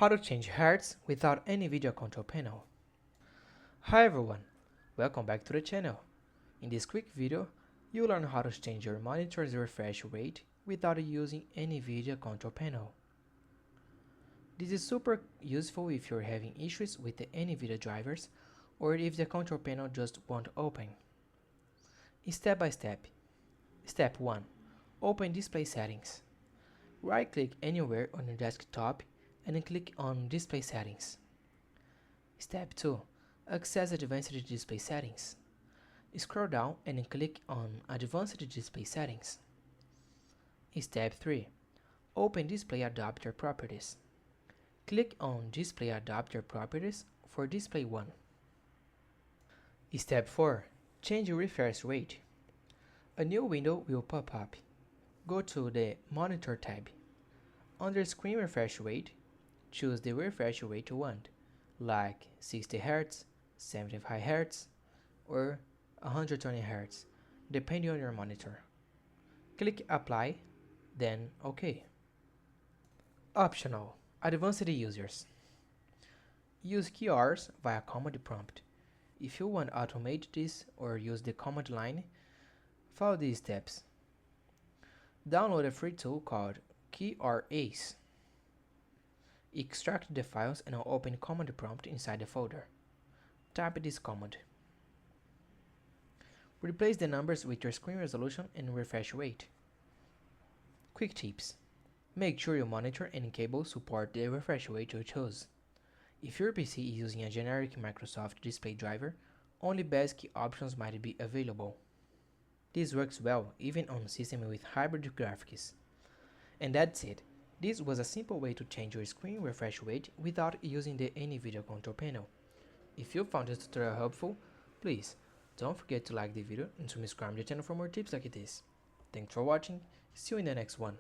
How to change hertz without NVIDIA control panel. Hi everyone, welcome back to the channel. In this quick video, you'll learn how to change your monitor's refresh rate without using NVIDIA control panel. This is super useful if you're having issues with the NVIDIA drivers or if the control panel just won't open. Step by step. Step 1. Open Display Settings. Right-click anywhere on your desktop and click on Display Settings. Step 2. Access Advanced Display Settings. Scroll down and click on Advanced Display Settings. Step 3. Open Display Adapter Properties. Click on Display Adapter Properties for Display 1. Step 4. Change refresh rate. A new window will pop up. Go to the Monitor tab. Under Screen Refresh Rate, choose the refresh rate you want, like 60 Hz, 75 Hz, or 120 Hz, depending on your monitor. Click Apply, then OK. Optional: Advanced Users. Use keywords via command prompt. If you want to automate this or use the command line, follow these steps. Download a free tool called KeyRAce. Extract the files and open command prompt inside the folder. Type this command. Replace the numbers with your screen resolution and refresh rate. Quick tips. Make sure your monitor and cable support the refresh rate you chose. If your PC is using a generic Microsoft display driver, only basic options might be available. This works well even on systems with hybrid graphics. And that's it. This was a simple way to change your screen refresh rate without using the NVIDIA control panel. If you found this tutorial helpful, please don't forget to like the video and subscribe to the channel for more tips like this. Thanks for watching, see you in the next one.